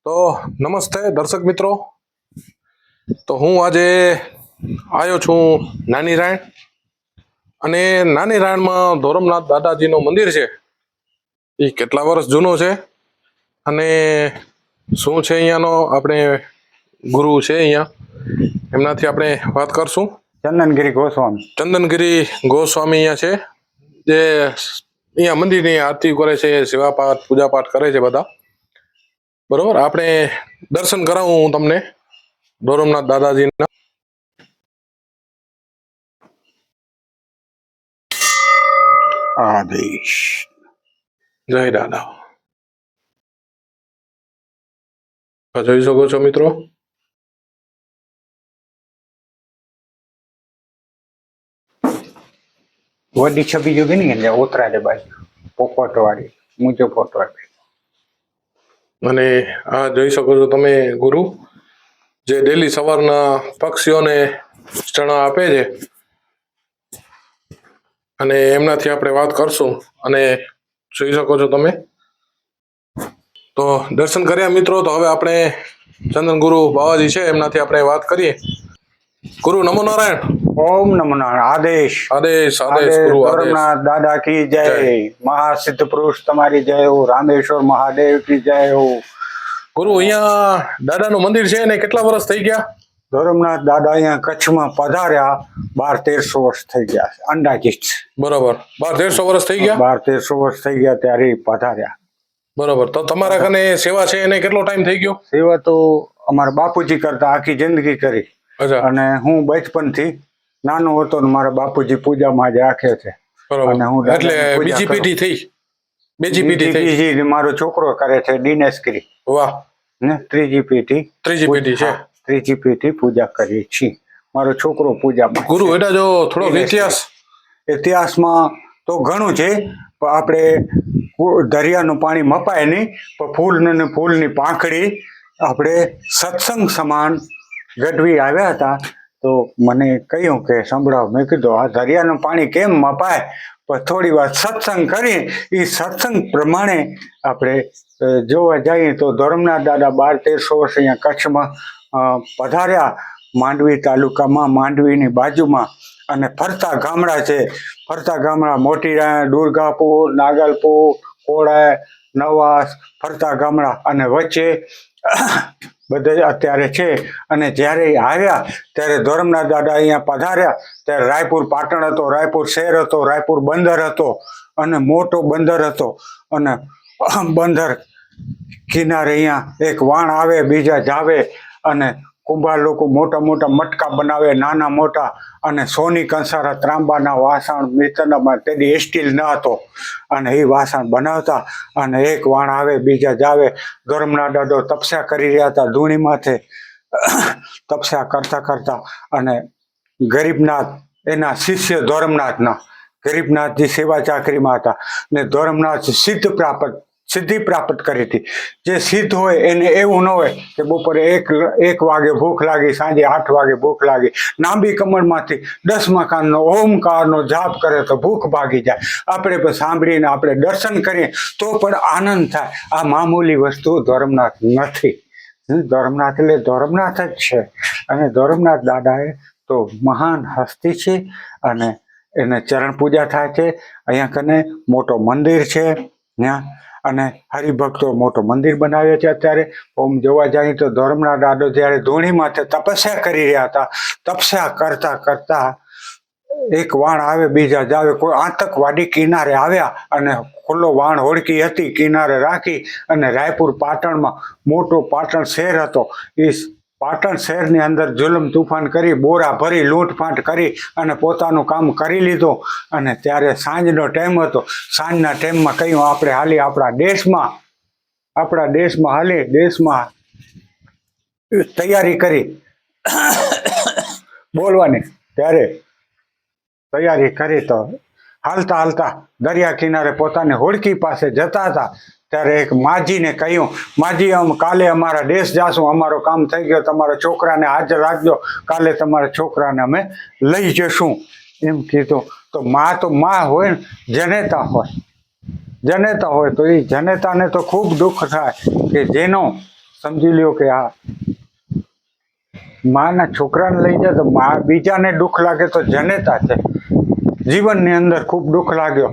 તો નમસ્તે દર્શક મિત્રો. તો હું આજે આવ્યો છું નાની રાયણ, અને નાની રાયણમાં ધોરમનાથ દાદાજીનું મંદિર છે. એ કેટલા વર્ષ જૂનો છે અને શું છે અહીંયાનો આપણે ગુરુ છે અહીંયા, એમનાથી આપણે વાત કરશું. ચંદનગીરી ગોસ્વામી. ચંદનગીરી ગોસ્વામી અહીંયા છે, જે અહીંયા મંદિરની આરતી કરે છે, સેવા પાઠ પૂજા પાઠ કરે છે બધા. બરોબર, આપણે દર્શન કરાવું હું તમને ધોરમનાથ દાદાજીના. આદેશ. જય દાદા. જોઈ શકો છો મિત્રો, વડી છબી જો ગઈ ને ઓતરા દે બાજુ પોપટ વાળી મુજો પોટ વાળી. અને આ જોઈ શકો છો તમે ગુરુ, જે ડેલી સવારના પક્ષીઓને ચણા આપે છે, અને એમનાથી આપણે વાત કરશું. અને જોઈ શકો છો તમે, તો દર્શન કર્યા મિત્રો. તો હવે આપણે ચંદન ગુરુ બાવાજી છે, એમનાથી આપણે વાત કરીએ. ગુરુ નમો નારાયણ. ઓમ નમો નારાયણ. આદેશ. આદેશ આદેશ ગુરુ આદેશ. ધોરમનાથ દાદા કી જય. મહાસિદ્ધ પુરુષ તમારી જય હો. રામેશ્વર મહાદેવ કી જય હો. ગુરુ, અહીંયા દાદાનું મંદિર છે ને કેટલા વર્ષ થઈ ગયા? ધોરમનાથ દાદા અહીંયા કચ્છમાં પધાર્યા 1200-1300 વર્ષ થઈ ગયા છે અંદાજિત. બરોબર, 1200-1300 વર્ષ થઈ ગયા. 1200-1300 વર્ષ થઈ ગયા ત્યારે પધાર્યા. બરોબર, તો તમારા કને સેવા છે એને કેટલો ટાઈમ થઈ ગયો? સેવા તો અમારા બાપુજી કરતા આખી જિંદગી કરી. અચ્છા. અને હું બચપનથી નાનો હતો ને મારા બાપુજી પૂજામાં જ રાખે છે. બરોબર, અને હું એટલે બીજી પેઢી થઈ? બીજી પેઢી થઈ. બીજી મારો છોકરો કરે છે દિનેશગીરી. વાહ. ને ત્રીજી પેઢી પેઢી છે. ત્રીજી પેઢી પૂજા કરીએ છીએ. મારો છોકરો પૂજામાં. ગુરુ, એટલે જો થોડો ઇતિહાસમાં તો ઘણું છે, પણ આપણે દરિયાનું પાણી મપાય નહીં, પણ ફૂલની પાંખડી આપણે સત્સંગ સમાન ગઢવી આવ્યા હતા. તો મને કહ્યું કે સંભળાવ. મેં કીધું આ દરિયાનું પાણી કેમ મપાય, પણ થોડી વાર સત્સંગ કરી. એ સત્સંગ પ્રમાણે આપણે જોવા જઈએ તો ધોરમનાથ દાદા 1200-1300 વર્ષ અહીંયા કચ્છમાં પધાર્યા. માંડવી તાલુકામાં, માંડવીની બાજુમાં, અને ફરતા ગામડા છે. ફરતા ગામડા મોટી રાયણ, દુર્ગાપુર, નાગલપુર, કોળાય, નવાસ, ફરતા ગામડા, અને વચ્ચે બધે અત્યારે છે. અને જ્યારે આવ્યા ત્યારે ધોરમનાથ દાદા અહીંયા પધાર્યા ત્યારે રાયપુર પાટણ હતો, રાયપુર શહેર હતો, રાયપુર બંદર હતો, અને મોટો બંદર હતો. અને બંદર કિનારે અહીંયા એક વાણ આવે, બીજા જાવે, અને કુંભાર લોકો મોટા મોટા મટકા બનાવે, નાના મોટા, અને સોની કંસારા ત્રાંબાના વાસણ મિત્તનમાં તેની સ્ટીલ ન હતો, અને એ વાસણ બનાવતા. અને એક વાણ આવે, બીજા જાવે. ધોરમનાથ દાદો તપસ્યા કરી રહ્યા હતા ધૂણી માથે. તપસ્યા કરતા કરતા અને ગરીબનાથ એના શિષ્ય ધોરમનાથના, ગરીબનાથજી સેવા ચાકરીમાં હતા, ને ધોરમનાથ સિદ્ધિ પ્રાપ્ત કરી હતી. જે સિદ્ધ હોય એને એવું ન હોય કે બપોરે એક વાગે ભૂખ લાગી, સાંજે 8 વાગે ભૂખ લાગી. લાંબી કમરમાંથી 10મા કાનનો ઓમકારનો જાપ કરે તો ભૂખ ભાગી જાય. આપણે પણ સાંભળીને આપણે દર્શન કરીએ તો પણ આનંદ થાય. આ મામૂલી વસ્તુ ધોરમનાથ નથી. ધોરમનાથ એટલે ધોરમનાથ જ છે. અને ધોરમનાથ દાદાએ તો મહાન હસ્તી છે, અને એને ચરણ પૂજા થાય છે. અહીંયા કને મોટો મંદિર છે ત્યાં, અને હરિભક્તો મોટો મંદિર બનાવ્યો છે અત્યારે. ઓમ જોવા જઈએ તો ધોરમનાથ દાદો જ્યારે ધૂણી માથે તપસ્યા કરી રહ્યા હતા, તપસ્યા કરતા કરતા એક વાણ આવે, બીજા જાવે. કોઈ આતંકવાદી કિનારે આવ્યા અને ખુલ્લો વાણ હોડકી હતી, કિનારે રાખી. અને રાયપુર પાટણમાં મોટો પાટણ શહેર હતો. એ પાટણ શહેરની અંદર જુલમ તુફાન કરી, બોરા ભરી, લૂંટફાટ કરી, અને પોતાનું કામ કરી લીધું. અને ત્યારે સાંજનો ટાઈમ હતો. સાંજના ટાઈમમાં કહ્યું આપણે હાલી આપણા દેશમાં હાલી. દેશમાં તૈયારી કરી બોલવાની. ત્યારે તૈયારી કરી તો હાલતા હાલતા દરિયા કિનારે પોતાની હોડકી પાસે જતા હતા. ત્યારે એક માજીને કહ્યું, માજી કાલે અમારા દેશ જાશું, અમારો કામ થઈ ગયો, તમારા છોકરાને હાજર રાખજો, કાલે તમારા છોકરાને અમે લઈ જશું એમ કીધું. તો માં હોય ને, જનેતા હોય તો એ જનેતાને તો ખૂબ દુઃખ થાય કે જેનો સમજી લ્યો કે આ માના છોકરાને લઈ જાય તો બીજાને દુઃખ લાગે તો જનેતા છે. જીવનની અંદર ખૂબ દુઃખ લાગ્યો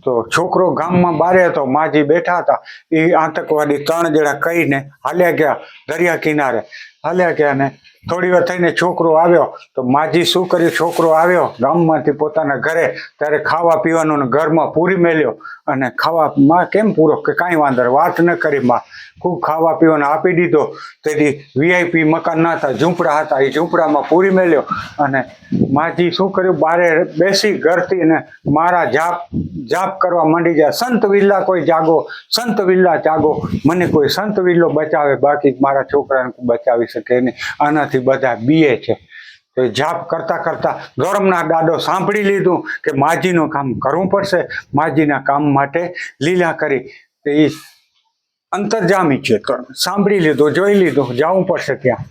તો છોકરો ગામમાં બારે હતો, માજી બેઠા હતા, એ આતંકવાદી 3 જણા કહીને હાલ્યા ગયા દરિયા કિનારે. હાલ્યા ગયા ને થોડી વાર થઈને છોકરો આવ્યો તો માજી શું કર્યું, છોકરો આવ્યો ગામમાંથી પોતાના ઘરે ત્યારે ખાવા પીવાનું ને ઘરમાં પૂરી મેલ્યો અને ખાવામાં કેમ પૂરો કે કાંઈ વાંધો નહીં, વાત ન કરી માં, ખૂબ ખાવા પીવાનું આપી દીધો. તેથી VIP મકાન ના હતા, ઝૂંપડા હતા, એ ઝૂંપડામાં પૂરી મેલ્યો અને માજી શું કર્યું, બારે બેસી ઘરથી ને મારા જાપ કરવા માંડી ગયા. સંત વિલ્લા કોઈ જાગો, સંત વિલ્લા જાગો, મને કોઈ સંત વિલ્લો બચાવે, બાકી મારા છોકરાને બચાવી શકે નહીં, આનાથી બધા બીએ છે. તો જાપ કરતા કરતા ધોરમનાથ દાદો સાંભળી લીધું કે માજીનું કામ કરવું પડશે. માજીના કામ માટે લીલા કરી એ અંતર્જામી છે, તો સાંભળી લીધું, જોઈ લીધું, જવું પડશે ત્યાં.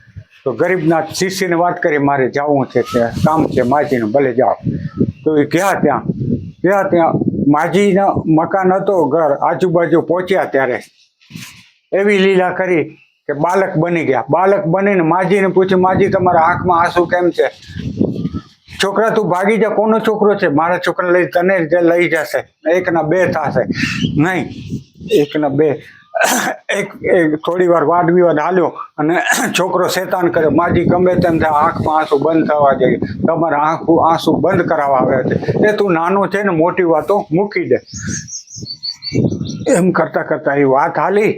તો ગરીબનાથ શિષ્યને વાત કરી મારે જવું છે, ત્યાં કામ છે માજીનું, ભલે જાઓ. તો એ ગયા ત્યાં માજીના મકાન હતો, ઘર આજુબાજુ પહોંચ્યા ત્યારે એવી લીલા કરી કે બાલક બની ગયા. બાલક બનીને માજીને પૂછ્યું, માજી તમારા આંખમાં આંસુ કેમ છે? છોકરા તું ભાગી જા, કોનો છોકરો છે? મારા છોકરાને લઈ તને લઈ જશે, 1 ના 2 થશે. નહીં, 1 ના 2. એક થોડી વાર વાદ વિવાદ હાલ્યો અને છોકરો શેતાન કર્યો, માજી ગમે તેમ થાય આંખમાં આંસુ બંધ થવા જોઈએ, તમારા આંસુ બંધ કરાવવા આવ્યા છે, એ તું નાનો છે ને મોટી વાતો મૂકી દે. એમ કરતા કરતા એ વાત હાલી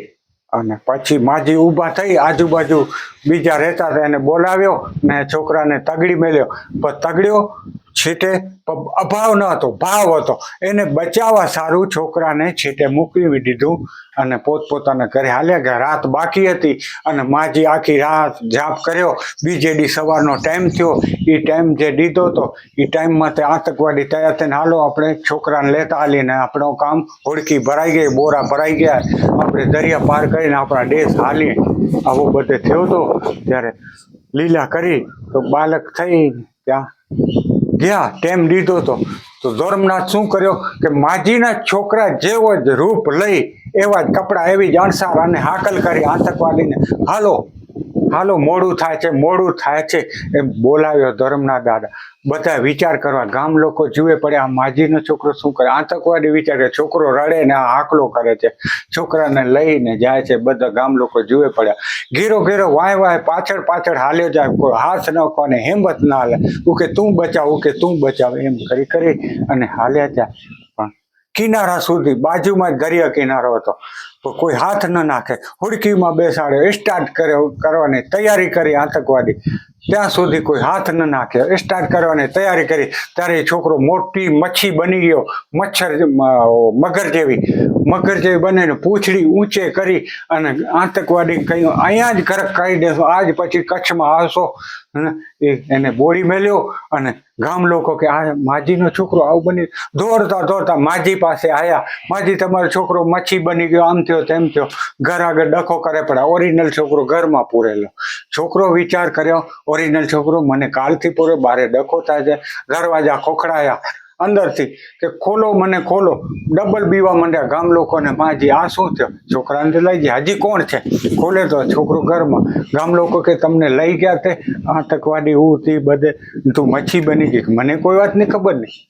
અને પછી માજી ઊભા થઈ, આજુબાજુ બીજા રહેતા હતા એને બોલાવ્યો ને છોકરાને તગડી મેલ્યો. પણ તગડ્યો છેટે અભાવ ન હતો, ભાવ હતો. એને બચાવવા સારું છોકરાને છેટે મૂકી દીધું અને પોતપોતાના ઘરે હાલ્યા ગયા. રાત બાકી હતી અને માજી આખી રાત જાપ કર્યો. બીજે દી સવારનો ટાઈમ થયો, એ ટાઈમ જે દીધો હતો એ ટાઈમમાં તે આતંકવાદી તૈયાર થઈને હાલો આપણે છોકરાને લેતા હાલીને આપણું કામ, હોડકી ભરાઈ ગઈ, બોરા ભરાઈ ગયા, આપણે દરિયા પાર કરીને આપણા દેશ હાલીએ. આવું બધે થયો હતો. ત્યારે લીલા કરી તો બાલક થઈ ત્યાં ગયા, ટેમ દીધો હતો. તો ધોરમનાથ શું કર્યો કે માજીના છોકરા જેવો જ રૂપ લઈ, એવા જ કપડા, એવી જ અણસાર અને હાકલ કરી આતંકવાદીને, હાલો હાલો મોડું થાય છે એમ બોલાવ્યો ધોરમનાથ દાદા. બધા વિચાર કરવા, ગામ લોકો જુએ પડે આ માજીનો છોકરો શું કરે. આતંકવાદી વિચાર કરે, છોકરો રડે ને આ હાકલો કરે છે, છોકરાને લઈને જાય છે. બધા ગામ લોકો જુએ પડ્યા. ઘેરો વાય પાછળ હાલ્યો જાય, કોઈ હાથ ન કોને હિંમત ના હાલે, કે તું બચાવ એમ કરી અને હાલ્યા જાય. પણ કિનારા સુધી, બાજુમાં જ દરિયા કિનારો હતો, તો કોઈ હાથ ન નાખે. હુડકીમાં બેસાડ્યો, સ્ટાર્ટ કરવાની તૈયારી કરી આતંકવાદી, ત્યાં સુધી કોઈ હાથ ન નાખે. સ્ટાર્ટ કરવાની તૈયારી કરી ત્યારે એ છોકરો મોટી મચ્છી બની ગયો, મગર જેવી બનીને પૂંછડી ઊંચે કરી અને આતંકવાદી કહ્યું અહીંયા જ કરક કરી દેશો, આજ પછી કચ્છમાં આવશો. એને બોડી મેલ્યો અને ગામ લોકો કે આ માજીનો છોકરો આવું બની. દોડતા માજી પાસે આવ્યા, માજી તમારો છોકરો મચ્છી બની ગયો, આમ થયો તેમ થયો. ઘર આગળ ડખો કરે પડે, ઓરિજિનલ છોકરો ઘરમાં પૂરેલો. છોકરો વિચાર કર્યો, ઓરિજિનલ છોકરો મને કાલથી પૂરો, બારે ડખો થાય છે. દરવાજા ખોખડાયા અંદરથી કે મને ખોલો. ડબલ બીવા માંડ્યા ગામ લોકોને, માજી આ શું થયો? છોકરાને લઈ ગયા, હજી કોણ છે? ખોલે તો છોકરો ઘરમાં. ગામ લોકો કે તમને લઈ ગયા તે આતંકવાદી ઉતી બધે, તું મચ્છી બની ગઈ. મને કોઈ વાતની ખબર નહીં.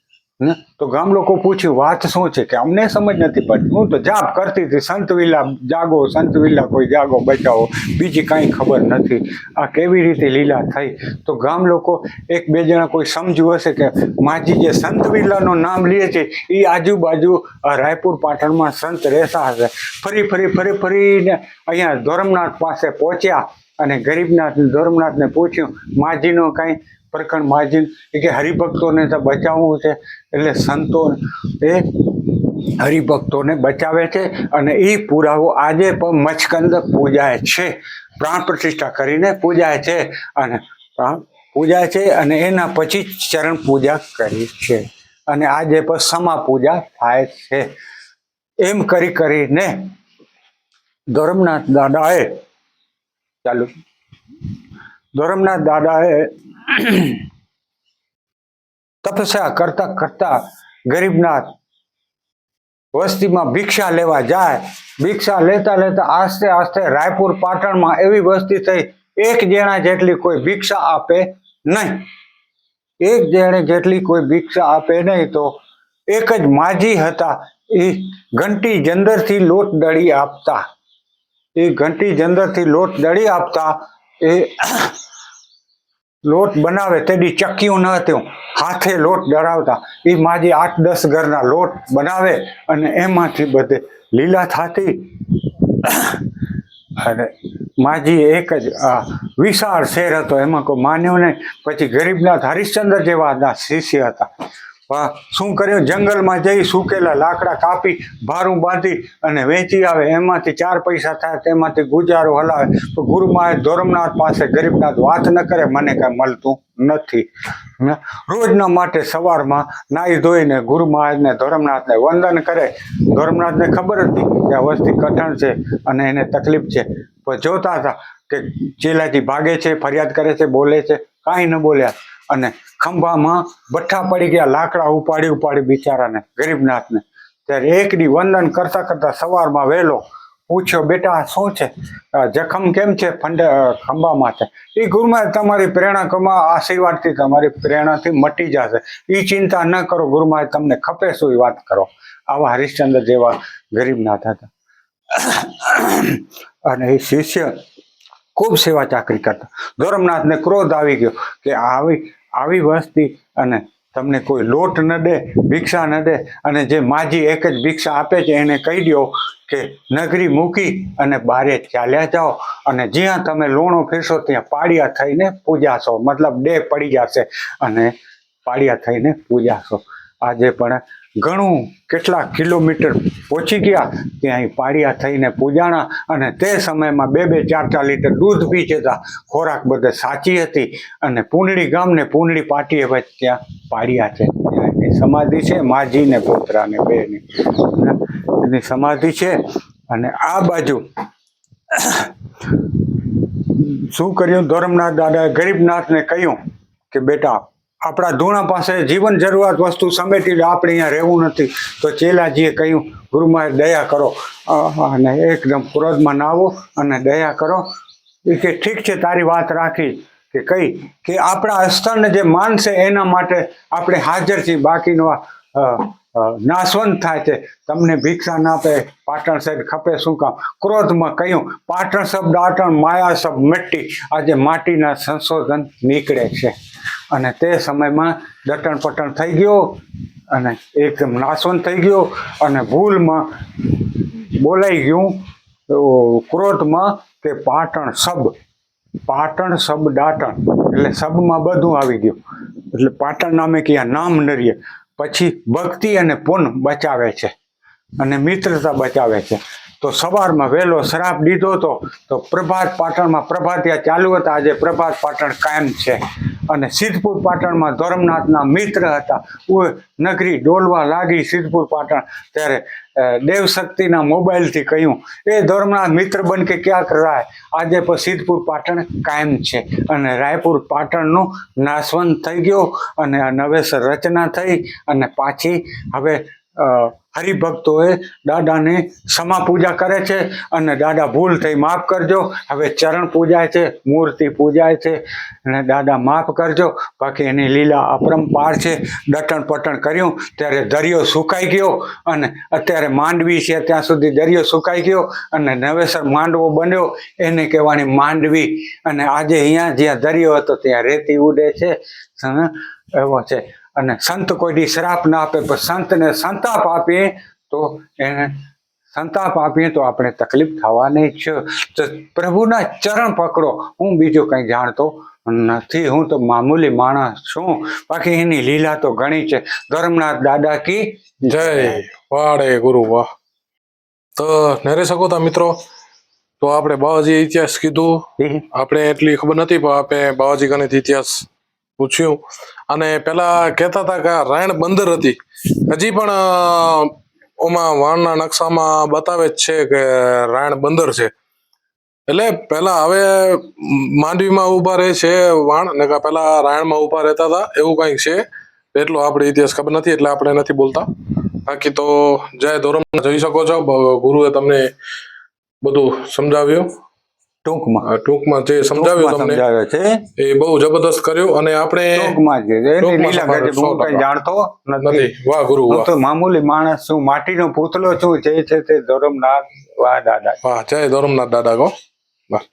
તો ગામ લોકો પૂછ્યું વાત શું છે, કે અમને સમજ નથી પડતી. હું તો જાપ કરતી હતી, સંત વિલા જાગો, સંત વિલા કોઈ જાગો, બચાવો, બીજી કાંઈ ખબર નથી. આ કેવી રીતે લીલા થઈ? તો ગામ લોકો 1-2 જણા કોઈ સમજ્યું હશે કે માજી જે સંત વિલાનું નામ લે છે એ આજુબાજુ રાયપુર પાટણમાં સંત રહેતા હશે. ફરીને અહીંયા ધોરમનાથ પાસે પહોંચ્યા અને ધોરમનાથને પૂછ્યું માજીનો કાંઈ પ્રકરણ. માજી કે હરિભક્તોને તો બચાવવું છે, એટલે સંતો એ હરિભક્તોને બચાવે છે અને એ પુરાવો આજે પણ મચકંદ પૂજાય છે, પ્રાણ પ્રતિષ્ઠા કરીને પૂજાય છે અને એના પછી ચરણ પૂજા કરી છે અને આજે પણ સમા પૂજા થાય છે. એમ કરીને ધોરમનાથ દાદાએ તપસ્યા કરતા ગરીબનાથ વસ્તીમાં ભિક્ષા લેવા જાય. ભિક્ષા લેતા લેતા આસ્તે આસ્તે રાયપુર પાટણમાં એવી વસ્તી થઈ, એક જણા જેટલી કોઈ ભિક્ષા આપે નહીં. એક જણે જેટલી કોઈ ભિક્ષા આપે નહીં. તો એક જ માજી હતા, એ ઘંટી જંદરથી લોટ દળી આપતા. એ ઘંટી જંદરથી લોટ દળી આપતા. એ લોટ બનાવે તેડી ચક્યું ન હતું, હાથે લોટ દળાવતા. એ માજી 8-10 ઘરના લોટ બનાવે અને એમાંથી બધે લીલા થાતી. અને માજી એક જ વિશાળ શેર હતો, એમાં કોઈ માન્યો નહીં. પછી ગરીબનાથ હરિશ્ચંદ્ર જેવા શિષ્ય હતા. શું કર્યું, જંગલમાં જઈ સુકેલા લાકડા કાપી ભારું બાંધી અને વેચી આવે. એમાંથી 4 પૈસા થાય, તેમાંથી ગુજારો હલાવે. તો ગુરુમહારાજ ધોરમનાથ પાસે ગરીબનાથ વાત ન કરે, મને કાંઈ મળતું નથી. રોજના માટે સવારમાં નાહી ધોઈને ગુરુ મહારાજને ધોરમનાથને વંદન કરે. ધોરમનાથને ખબર હતી કે આ વસ્તી કઠણ છે અને એને તકલીફ છે, પણ જોતા હતા કે ચેલાજી ભાગે છે, ફરિયાદ કરે છે, બોલે છે, કાંઈ ન બોલ્યા. અને ખંભામાં ભઠ્ઠા પડી ગયા, લાકડા ઉપાડી બિચારાને ગરીબનાથને. ત્યારે એક દી વંદન કરતા કરતા સવારમાં વહેલો પૂછ્યો, બેટા શું છે, જખમ કેમ છે ખંભામાં છે? એ ગુરુમાં તમારી પ્રેરણા કમા આશીર્વાદથી તમારી પ્રેરણાથી મટી જશે, એ ચિંતા ન કરો, ગુરુમાં તમને ખપે શું એ વાત કરો. આવા હરિશ્ચંદ્ર જેવા ગરીબનાથ હતા. અને એ શિષ્ય ખૂબ સેવા ચાકરી કરતા. ધોરમનાથને ક્રોધ આવી ગયો કે આવી વસ્તી અને તમને કોઈ લોટ ન દે, ભિક્ષા ન દે, અને જે માજી એક જ ભિક્ષા આપે છે એને કહી દો કે નગરી મૂકી અને બારે ચાલ્યા જાઓ, અને જ્યાં તમે લોણો ફેરશો ત્યાં પાડિયા થઈને પૂજાશો, મતલબ ડે પડી જશે અને પાડિયા થઈને પૂજાશો. આજે પણ ઘણું કેટલા કિલોમીટર પહોંચી ગયા, ત્યાં પાડિયા થઈને પૂજાણા. અને તે સમયમાં 2-4 લીટર દૂધ પી જતા. ખોરાક બધે સાચી હતી. અને પુંડળી ગામ ને પુંડળી પાટીએ વચ્ચે ત્યાં પાડિયા છે, ત્યાં એની સમાધિ છે, માજી ને પોતરાને બેની એની સમાધિ છે. અને આ બાજુ શું કર્યું, ધોરમનાથ દાદાએ ગરીબનાથને કહ્યું કે બેટા, આપણા ધૂણા પાસે જીવન જરૂરિયાત વસ્તુ સમેટી આપણે અહીંયા રહેવું નથી. તો ચેલાજીએ કહ્યું, ગુરુમાં દયા કરો, અને એકદમ ક્રોધમાં ના આવો અને દયા કરો. એ કે ઠીક છે, તારી વાત રાખી. કે કઈ કે આપણા સ્થળને જે માન છે એના માટે આપણે હાજર છીએ, બાકીનો નાશવંત થાય છે. તમને ભિક્ષા ના આપે, પાટણ સાહેબ ખપે શું કામ? ક્રોધમાં કહ્યું, પાટણ શબ્દ આટણ, માયા શબ્દ મિટ્ટી. આજે માટીના સંશોધન નીકળે છે. અને તે સમયમાં દટણ પટણ થઈ ગયો અને એકદમ નાશવંત થઈ ગયો. અને ભૂલમાં બોલાઈ ગયું ક્રોધમાં કે પાટણ શબ્દ દાટણ, એટલે શબ્દમાં બધું આવી ગયું. એટલે પાટણ નામે કે નામ નરીએ. પછી ભક્તિ અને પુન બચાવે છે અને મિત્રતા બચાવે છે. તો સવારમાં વહેલો શ્રાપ દીધો હતો, તો પ્રભાત પાટણમાં પ્રભાતિયા ચાલુ હતા. આજે પ્રભાત પાટણ કાયમ છે. અને સિદ્ધપુર પાટણમાં ધોરમનાથના મિત્ર હતા. નગરી ડોલવા લાગી સિદ્ધપુર પાટણ. ત્યારે દેવશક્તિના મોબાઈલથી કહ્યું, એ ધોરમનાથ મિત્ર બન કે ક્યાં કર રહા હૈ? આજે પણ સિદ્ધપુર પાટણ કાયમ છે. અને રાયપુર પાટણનું નાશવંત થઈ ગયો અને નવેસર રચના થઈ. અને પાછી હવે હરિભક્તોએ દાદાને ક્ષમા પૂજા કરે છે. અને દાદા ભૂલ થઈ માફ કરજો, હવે ચરણ પૂજાય છે, મૂર્તિ પૂજાય છે, અને દાદા માફ કરજો. બાકી એની લીલા અપરંપાર છે. દટણ પટણ કર્યું ત્યારે દરિયો સુકાઈ ગયો, અને અત્યારે માંડવી છે ત્યાં સુધી દરિયો સુકાઈ ગયો, અને નવેસર માંડવો બન્યો, એને કહેવાની માંડવી. અને આજે અહીંયા જ્યાં દરિયો હતો ત્યાં રેતી ઉડે છે, એવો છે. અને સંત કોઈ શ્રાપ ના આપે, પણ સંતને સંતાપ આપીએ તો એને સંતાપ આપીએ તો આપણે તકલીફ થવાની જ છે. તો પ્રભુના ચરણ પકડો. હું બીજું કંઈ જાણતો નથી, હું તો મામૂલી માણસ છું. બાકી એની લીલા તો ઘણી છે. ધર્મનાથ દાદા કી જય. વાડે ગુરુ વાહ. તો નરે સકોતા મિત્રો, તો આપણે બાવાજી ઇતિહાસ કીધું. આપણે એટલી ખબર નથી, પણ આપણે બાવાજી ગણિત ઇતિહાસ પૂછ્યું. અને પેલા કહેતા હતા કે રાયણ બંદર હતી. હજી પણ ઓમાં વાણના નકશામાં બતાવે જ છે કે રાયણ બંદર છે. એટલે પેલા હવે માંડવીમાં ઉભા રહે છે વાણ, ને પેલા રાયણમાં ઉભા રહેતા હતા, એવું કંઈક છે. એટલો આપણે ઇતિહાસ ખબર નથી એટલે આપણે નથી બોલતા. બાકી તો જય ધોરમનાથ જોઈ શકો છો ગુરુએ તમને બધું સમજાવ્યું. ટૂંકમાં જે સમજાવ્યું તમને સમજાવે છે એ બહુ જબરદસ્ત કર્યું અને આપણે ટૂંકમાં જ એની ટૂંકમાં લીલા ગજબ હું 100% કઈ જાણતો નથી. નથી. વાહ ગુરુ હું વાહ તો મામૂલી માણસ છું, માટીનો પૂતળો છું. જે છે તે ધોરમનાથ વાહ દાદા. વાહ જય ધોરમનાથ દાદા કહો. વાહ.